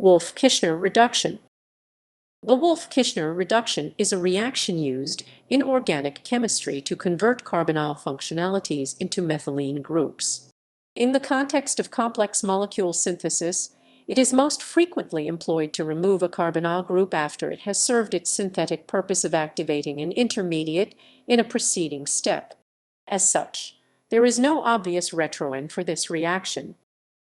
Wolff-Kishner reduction. The Wolff-Kishner reduction is a reaction used in organic chemistry to convert carbonyl functionalities into methylene groups. In the context of complex molecule synthesis, it is most frequently employed to remove a carbonyl group after it has served its synthetic purpose of activating an intermediate in a preceding step. As such, there is no obvious retron for this reaction.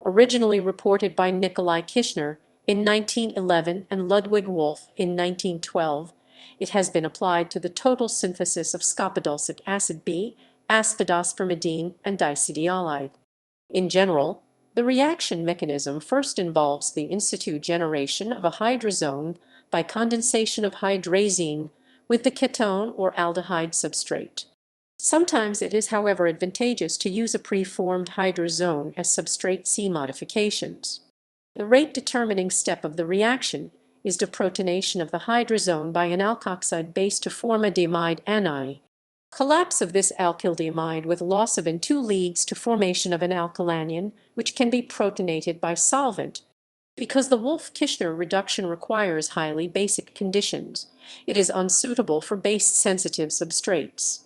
Originally reported by Nikolai Kischner in 1911 and Ludwig Wolff in 1912, it has been applied to the total synthesis of scopadulcic acid B, aspidospermidine, and dysidiolide. In general, the reaction mechanism first involves the in situ generation of a hydrazone by condensation of hydrazine with the ketone or aldehyde substrate. Sometimes it is, however, advantageous to use a preformed hydrazone as substrate C modifications. The rate-determining step of the reaction is de-protonation of the hydrazone by an alkoxide base to form a diimide anion. Collapse of this alkyldiimide with loss of N2 leads to formation of an alkylanion, which can be protonated by solvent. Because the Wolff-Kishner reduction requires highly basic conditions, it is unsuitable for base-sensitive substrates.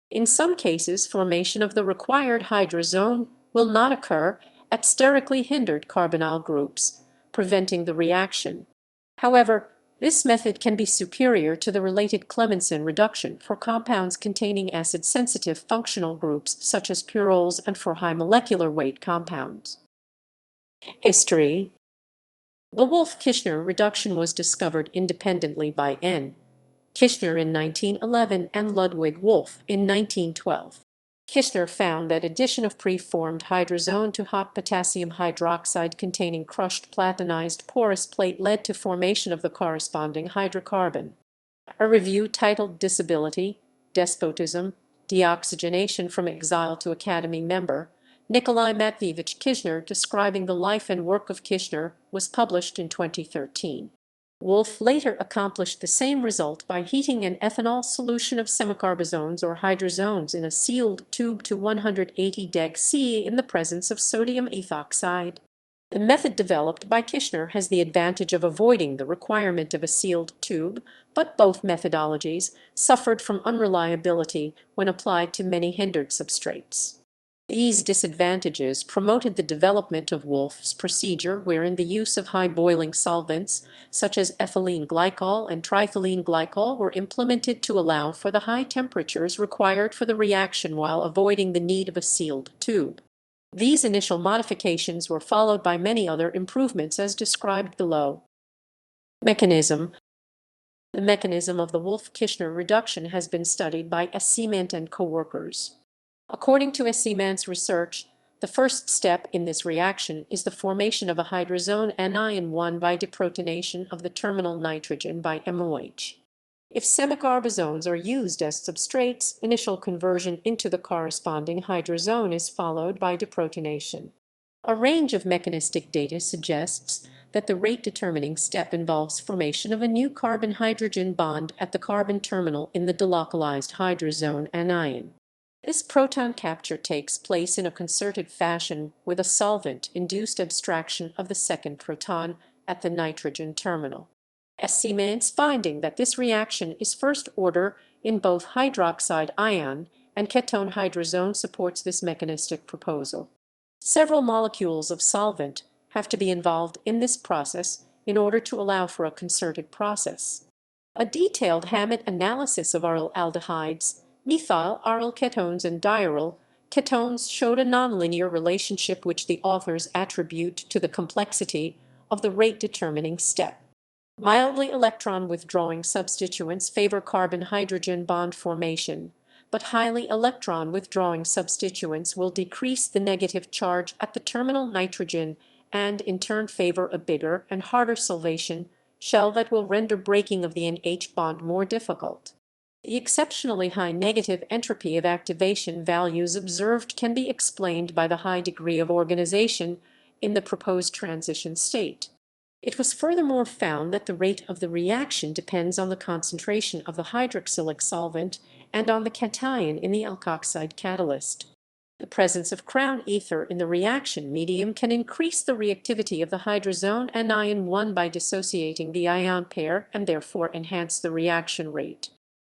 In some cases, formation of the required hydrazone will not occur at sterically hindered carbonyl groups, preventing the reaction. However, this method can be superior to the related Clemenson reduction for compounds containing acid-sensitive functional groups such as purols and for high molecular weight compounds. History. The Wolff-Kishner reduction was discovered independently by N. Kishner in 1911 and Ludwig Wolff in 1912. Kishner found that addition of preformed hydrazone to hot potassium hydroxide containing crushed platinized porous plate led to formation of the corresponding hydrocarbon. A review titled Disability, Despotism, Deoxygenation from Exile to Academy Member, Nikolai Kischner, describing the life and work of Kishner, was published in 2013. Wolff later accomplished the same result by heating an ethanol solution of semicarbozones or hydrazones in a sealed tube to 180 deg C in the presence of sodium ethoxide. The method developed by Kishner has the advantage of avoiding the requirement of a sealed tube, but both methodologies suffered from unreliability when applied to many hindered substrates. These disadvantages promoted the development of Wolff's procedure, wherein the use of high boiling solvents, such as ethylene glycol and triethylene glycol, were implemented to allow for the high temperatures required for the reaction while avoiding the need of a sealed tube. These initial modifications were followed by many other improvements as described below. Mechanism. The mechanism of the Wolff-Kishner reduction has been studied by Seemann and co-workers. According to Seemann's research, the first step in this reaction is the formation of a hydrazone anion 1 by de-protonation of the terminal nitrogen by MOH. If semicarbozones are used as substrates, initial conversion into the corresponding hydrazone is followed by de-protonation. A range of mechanistic data suggests that the rate-determining step involves formation of a new carbon-hydrogen bond at the carbon terminal in the delocalized hydrazone anion. This proton capture takes place in a concerted fashion with a solvent-induced abstraction of the second proton at the nitrogen terminal. Seemann's finding that this reaction is first order in both hydroxide ion and ketone hydrazone supports this mechanistic proposal. Several molecules of solvent have to be involved in this process in order to allow for a concerted process. A detailed Hammett analysis of aryl aldehydes, methyl aryl ketones, and diaryl ketones showed a nonlinear relationship which the authors attribute to the complexity of the rate-determining step. Mildly electron-withdrawing substituents favor carbon-hydrogen bond formation, but highly electron-withdrawing substituents will decrease the negative charge at the terminal nitrogen and in turn favor a bigger and harder solvation shell that will render breaking of the NH bond more difficult. The exceptionally high negative entropy of activation values observed can be explained by the high degree of organization in the proposed transition state. It was furthermore found that the rate of the reaction depends on the concentration of the hydroxylic solvent and on the cation in the alkoxide catalyst. The presence of crown ether in the reaction medium can increase the reactivity of the hydrazone anion 1 by dissociating the ion pair and therefore enhance the reaction rate.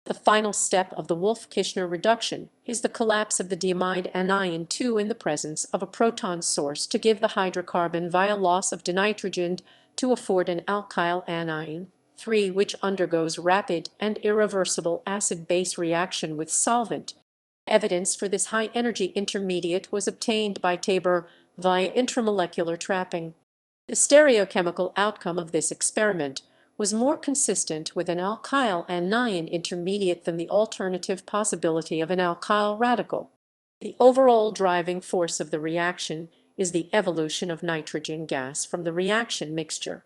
The final step of the Wolff-Kishner reduction is the collapse of the diimide anion 2 in the presence of a proton source to give the hydrocarbon via loss of dinitrogen to afford an alkyl anion 3, which undergoes rapid and irreversible acid-base reaction with solvent. Evidence for this high-energy intermediate was obtained by Tabor via intramolecular trapping. The stereochemical outcome of this experiment was more consistent with an alkyl anion intermediate than the alternative possibility of an alkyl radical. The overall driving force of the reaction is the evolution of nitrogen gas from the reaction mixture.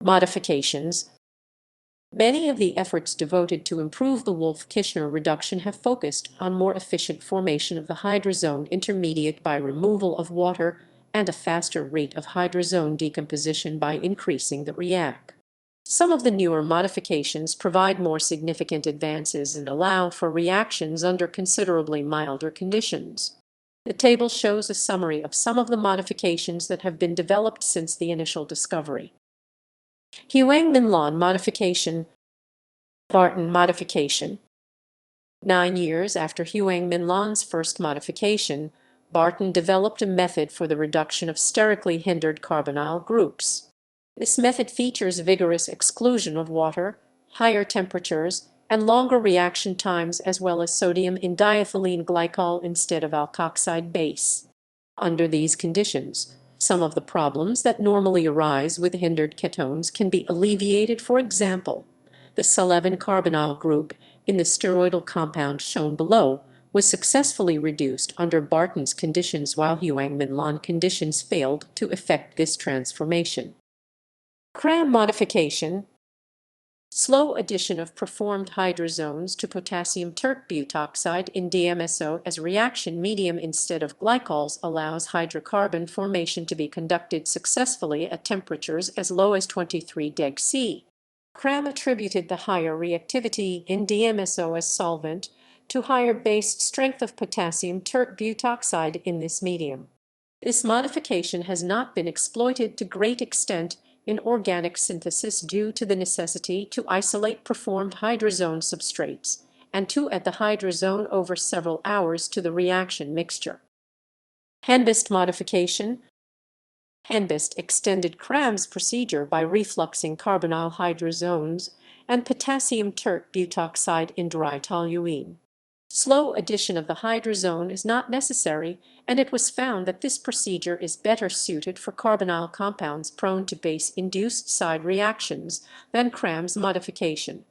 Modifications. Many of the efforts devoted to improve the Wolff-Kishner reduction have focused on more efficient formation of the hydrazone intermediate by removal of water and a faster rate of hydrazone decomposition by increasing the react. Some of the newer modifications provide more significant advances and allow for reactions under considerably milder conditions. The table shows a summary of some of the modifications that have been developed since the initial discovery. Huang-Minlan modification. Spartan modification. 9 years after Huang-Minlan's first modification, Barton developed a method for the reduction of sterically hindered carbonyl groups. This method features vigorous exclusion of water, higher temperatures, and longer reaction times, as well as sodium in diethylene glycol instead of alkoxide base. Under these conditions, some of the problems that normally arise with hindered ketones can be alleviated. For example, the sul-11 carbonyl group in the steroidal compound shown below was successfully reduced under Barton's conditions, while Huang-Minlan conditions failed to effect this transformation. Cram modification. Slow addition of performed hydrazones to potassium tert-butoxide in DMSO as reaction medium instead of glycols allows hydrocarbon formation to be conducted successfully at temperatures as low as 23 deg C. Cram attributed the higher reactivity in DMSO as solvent to higher base strength of potassium tert-butoxide in this medium. This modification has not been exploited to great extent in organic synthesis due to the necessity to isolate performed hydrazone substrates and to add the hydrazone over several hours to the reaction mixture. Henbest modification. Henbest extended Cram's procedure by refluxing carbonyl hydrazones and potassium tert-butoxide in dry toluene. Slow addition of the hydrazone is not necessary, and it was found that this procedure is better suited for carbonyl compounds prone to base-induced side reactions than Cram's modification.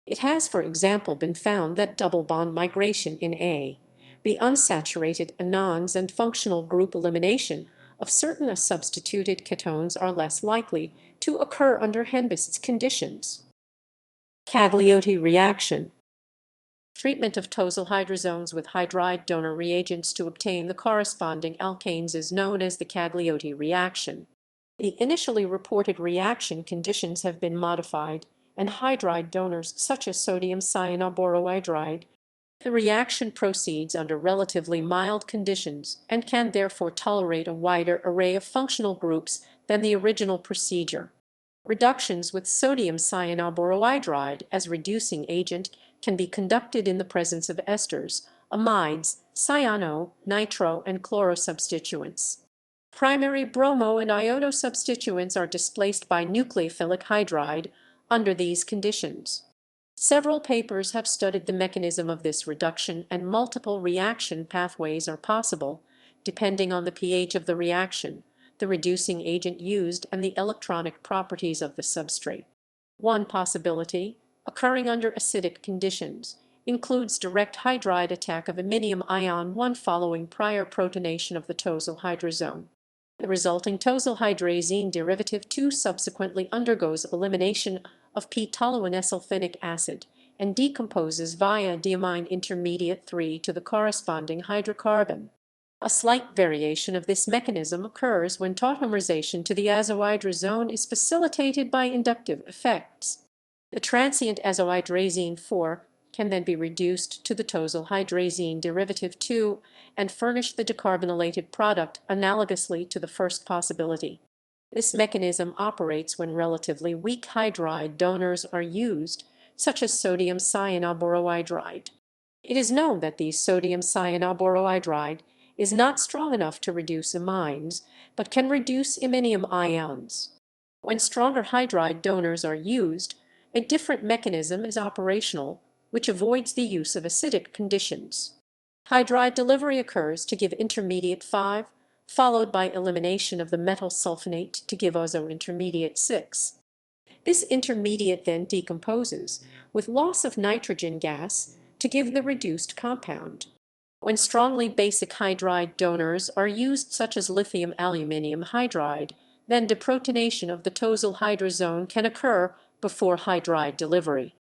It has, for example, been found that double bond migration in the unsaturated anions and functional group elimination of certain substituted ketones are less likely to occur under Henbest's conditions. Caglioti reaction. Treatment of tosyl hydrazones with hydride donor reagents to obtain the corresponding alkanes is known as the Caglioti reaction. The initially reported reaction conditions have been modified, and hydride donors such as sodium cyanoborohydride. The reaction proceeds under relatively mild conditions and can therefore tolerate a wider array of functional groups than the original procedure. Reductions with sodium cyanoborohydride as reducing agent can be conducted in the presence of esters, amides, cyano, nitro, and chloro substituents. Primary bromo and iodo substituents are displaced by nucleophilic hydride under these conditions. Several papers have studied the mechanism of this reduction, and multiple reaction pathways are possible, depending on the pH of the reaction, the reducing agent used, and the electronic properties of the substrate. One possibility, occurring under acidic conditions, includes direct hydride attack of iminium ion 1 following prior protonation of the tosyl hydrazone. The resulting tosyl hydrazine derivative 2 subsequently undergoes elimination of p-toluenesylphenic acid and decomposes via diimide intermediate 3 to the corresponding hydrocarbon. A slight variation of this mechanism occurs when tautomerization to the azohydrazone is facilitated by inductive effects. The transient azohydrazine 4 can then be reduced to the tosyl hydrazine derivative 2 and furnish the decarbonylated product analogously to the first possibility. This mechanism operates when relatively weak hydride donors are used, such as sodium cyanoborohydride. It is known that the sodium cyanoborohydride is not strong enough to reduce amines, but can reduce iminium ions. When stronger hydride donors are used, a different mechanism is operational, which avoids the use of acidic conditions. Hydride delivery occurs to give intermediate 5, followed by elimination of the metal sulfonate to give intermediate 6. This intermediate then decomposes, with loss of nitrogen gas, to give the reduced compound. When strongly basic hydride donors are used, such as lithium aluminium hydride, then de-protonation of the tosyl hydrazone can occur before hydride delivery.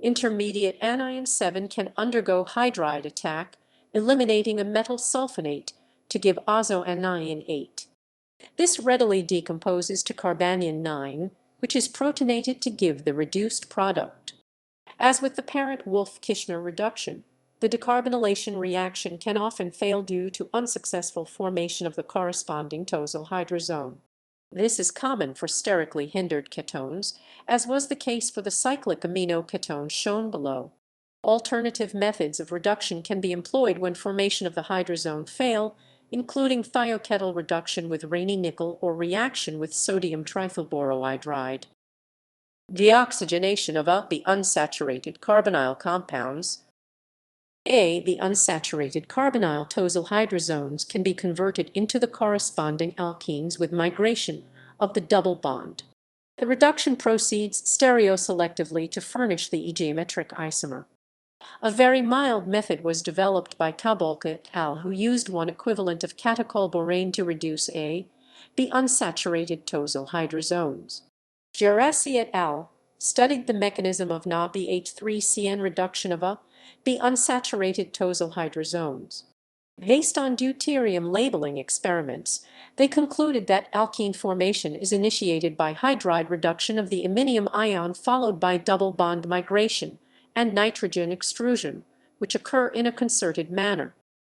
Intermediate anion 7 can undergo hydride attack, eliminating a metal sulfonate to give anion 8. This readily decomposes to carbanion 9, which is protonated to give the reduced product. As with the parent Wolff-Kishner reduction, the decarbonylation reaction can often fail due to unsuccessful formation of the corresponding tosyl hydrazone. This is common for sterically hindered ketones, as was the case for the cyclic aminoketones shown below. Alternative methods of reduction can be employed when formation of the hydrazone fail, including thioketal reduction with Raney nickel or reaction with sodium trithylborohydride. Deoxygenation of the unsaturated carbonyl compounds. The unsaturated carbonyl tosyl hydrazones can be converted into the corresponding alkenes with migration of the double bond. The reduction proceeds stereoselectively to furnish the geometric isomer. A very mild method was developed by Caglioti et al., who used one equivalent of catechol-borane to reduce the unsaturated tosyl hydrazones. Gerasi et al. Studied the mechanism of NaBH3CN reduction of the unsaturated tosyl hydrazones. Based on deuterium labeling experiments, they concluded that alkene formation is initiated by hydride reduction of the iminium ion followed by double bond migration and nitrogen extrusion, which occur in a concerted manner.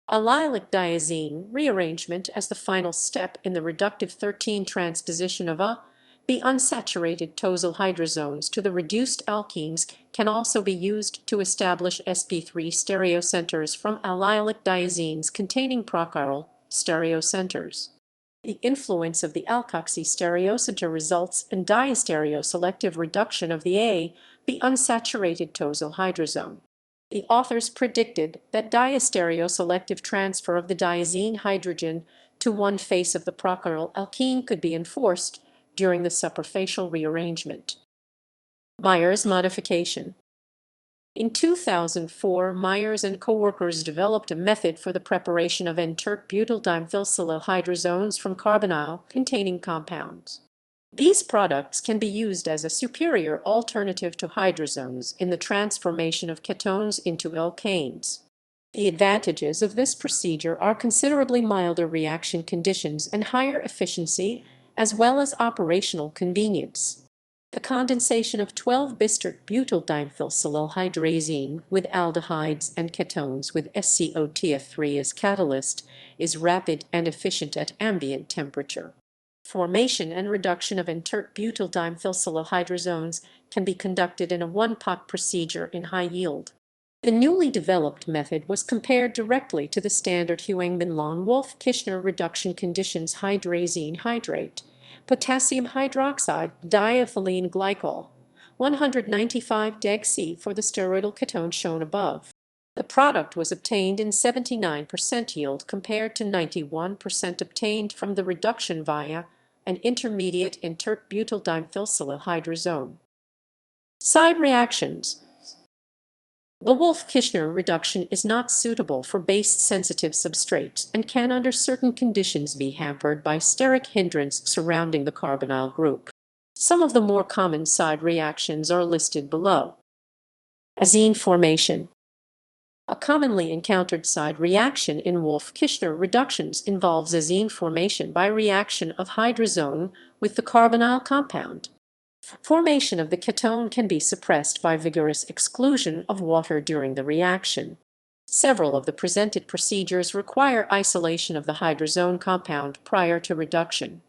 Allylic diazine rearrangement as the final step in the reductive 13 transposition of the unsaturated tosyl hydrazones to the reduced alkenes can also be used to establish sp3 stereocenters from allylic diazines containing prochiral stereocenters. The influence of the alkoxide stereocenter results in diastereoselective reduction of the unsaturated tosyl hydrazone. The authors predicted that diastereoselective transfer of the diazine hydrogen to one face of the prochiral alkene could be enforced during the superfacial rearrangement. Myers modification. In 2004, Myers and coworkers developed a method for the preparation of N-tert-butyl dimethylsilyl from carbonyl-containing compounds. These products can be used as a superior alternative to hydrazones in the transformation of ketones into alkanes. The advantages of this procedure are considerably milder reaction conditions and higher efficiency, as well as operational convenience. The condensation of 12-bistert-butyl dimethylsilyl with aldehydes and ketones with SCOTF3 as catalyst is rapid and efficient at ambient temperature. Formation and reduction of N-tert-butyl dimethylsilyl can be conducted in a one-pot procedure in high yield. The newly developed method was compared directly to the standard Huangmin-Lon-Wolff-Kishner reduction conditions hydrazine hydrate, potassium hydroxide, diethylene glycol, 195 deg-C for the steroidal ketone shown above. The product was obtained in 79% yield compared to 91% obtained from the reduction via an intermediate N-tert-butyl dimethylsilyl. Side reactions. The Wolff-Kishner reduction is not suitable for base-sensitive substrates and can under certain conditions be hampered by steric hindrance surrounding the carbonyl group. Some of the more common side reactions are listed below. Azine formation. A commonly encountered side reaction in Wolff-Kishner reductions involves azine formation by reaction of hydrazone with the carbonyl compound. Formation of the ketone can be suppressed by vigorous exclusion of water during the reaction. Several of the presented procedures require isolation of the hydrazone compound prior to reduction.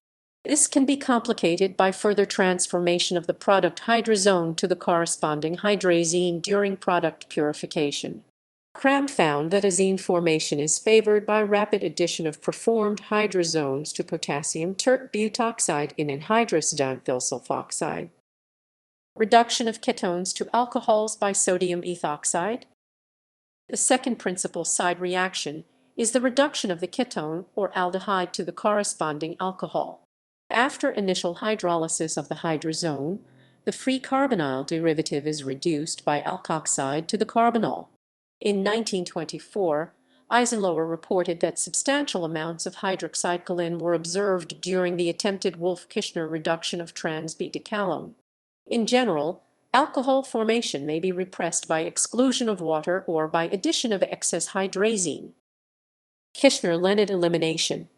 This can be complicated by further transformation of the product hydrazone to the corresponding hydrazine during product purification. Cram found that azine formation is favored by rapid addition of preformed hydrazones to potassium tert-butoxide in anhydrous dimethyl sulfoxide. Reduction of ketones to alcohols by sodium ethoxide. The second principal side reaction is the reduction of the ketone or aldehyde to the corresponding alcohol. After initial hydrolysis of the hydrazone, the free carbonyl derivative is reduced by alkoxide to the carbonyl. In 1924, Eisenloher reported that substantial amounts of hydroxyalkylin were observed during the attempted Wolff-Kishner reduction of trans-beta-calone. In general, alcohol formation may be repressed by exclusion of water or by addition of excess hydrazine. Kishner-Leonard elimination.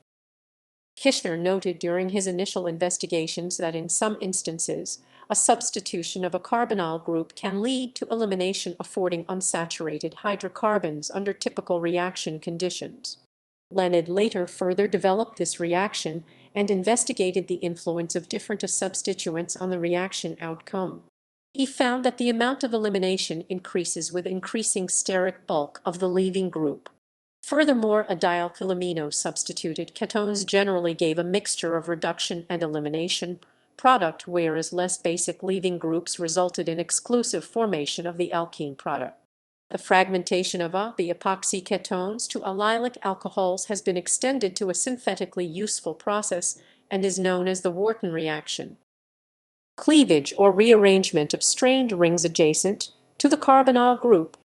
Kishner noted during his initial investigations that in some instances, a substitution of a carbonyl group can lead to elimination affording unsaturated hydrocarbons under typical reaction conditions. Leonard later further developed this reaction and investigated the influence of different substituents on the reaction outcome. He found that the amount of elimination increases with increasing steric bulk of the leaving group. Furthermore, a dialkylamino substituted ketones generally gave a mixture of reduction and elimination product, whereas less basic leaving groups resulted in exclusive formation of the alkene product. The fragmentation of the epoxy ketones to allylic alcohols has been extended to a synthetically useful process and is known as the Wharton reaction. Cleavage or rearrangement of strained rings adjacent to the carbonyl group.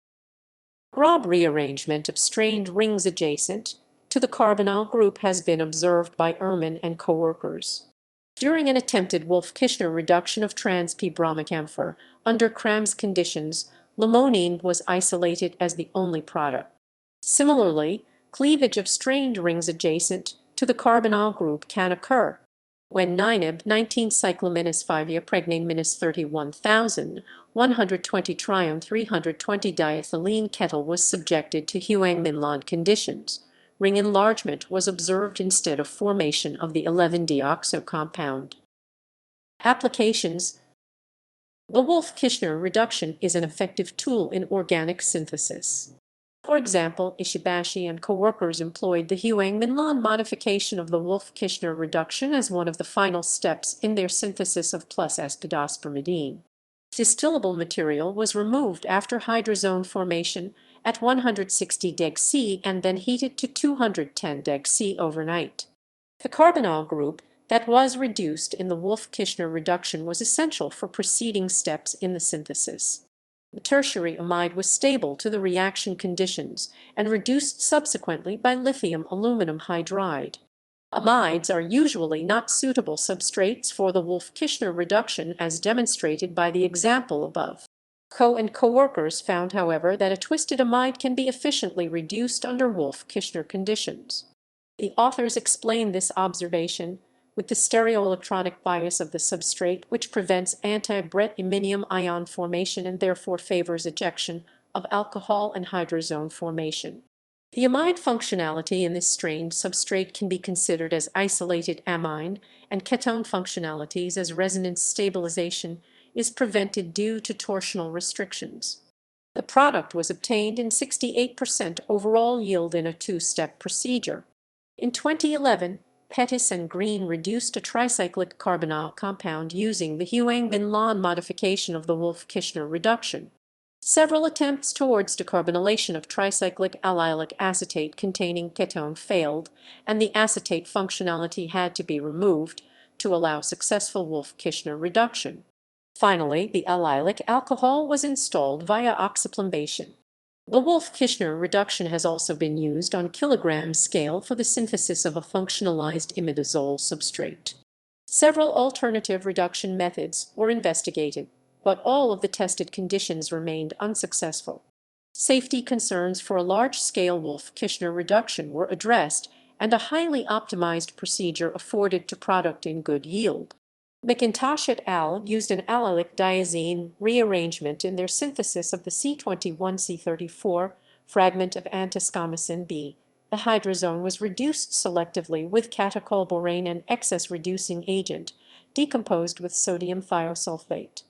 Grob rearrangement of strained rings adjacent to the carbonyl group has been observed by Ehrman and coworkers. During an attempted Wolff-Kishner reduction of trans-p-bromocamphor under Cram's conditions, limonene was isolated as the only product. Similarly, cleavage of strained rings adjacent to the carbonyl group can occur. When 9-ib-19-cyclamin-31120-trione-320 diethylene kettle was subjected to Huang-Minlon conditions, ring enlargement was observed instead of formation of the 11-deoxo compound. Applications. The Wolff-Kishner reduction is an effective tool in organic synthesis. For example, Ishibashi and coworkers employed the Huang-Minlon modification of the Wolff-Kishner reduction as one of the final steps in their synthesis of plus aspidospermidine. Distillable material was removed after hydrazone formation at 160 deg C and then heated to 210 deg C overnight. The carbonyl group that was reduced in the Wolff-Kishner reduction was essential for preceding steps in the synthesis. The tertiary amide was stable to the reaction conditions and reduced subsequently by lithium aluminum hydride. Amides are usually not suitable substrates for the Wolff-Kishner reduction as demonstrated by the example above. Coe and coworkers found, however, that a twisted amide can be efficiently reduced under Wolff-Kishner conditions. The authors explain this observation with the stereoelectronic bias of the substrate, which prevents anti-Brett-iminium ion formation and therefore favors ejection of alcohol and hydrazone formation. The amide functionality in this strained substrate can be considered as isolated amine, and ketone functionalities as resonance stabilization is prevented due to torsional restrictions. The product was obtained in 68% overall yield in a two-step procedure. In 2011, Pettis and Green reduced a tricyclic carbonyl compound using the Huang-Minlon modification of the Wolff-Kishner reduction. Several attempts towards decarbonylation of tricyclic allylic acetate containing ketone failed, and the acetate functionality had to be removed to allow successful Wolff-Kishner reduction. Finally, the allylic alcohol was installed via oxyplumbation. The Wolff-Kishner reduction has also been used on kilogram scale for the synthesis of a functionalized imidazole substrate. Several alternative reduction methods were investigated, but all of the tested conditions remained unsuccessful. Safety concerns for a large-scale Wolff-Kishner reduction were addressed, and a highly optimized procedure afforded to product in good yield. McIntosh et al. Used an allylic diazine rearrangement in their synthesis of the C21C34 fragment of antiscomasin B. The hydrazone was reduced selectively with catechol-borane and excess reducing agent, decomposed with sodium thiosulfate.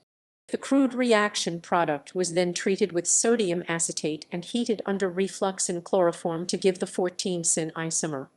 The crude reaction product was then treated with sodium acetate and heated under reflux in chloroform to give the 14-syn isomer.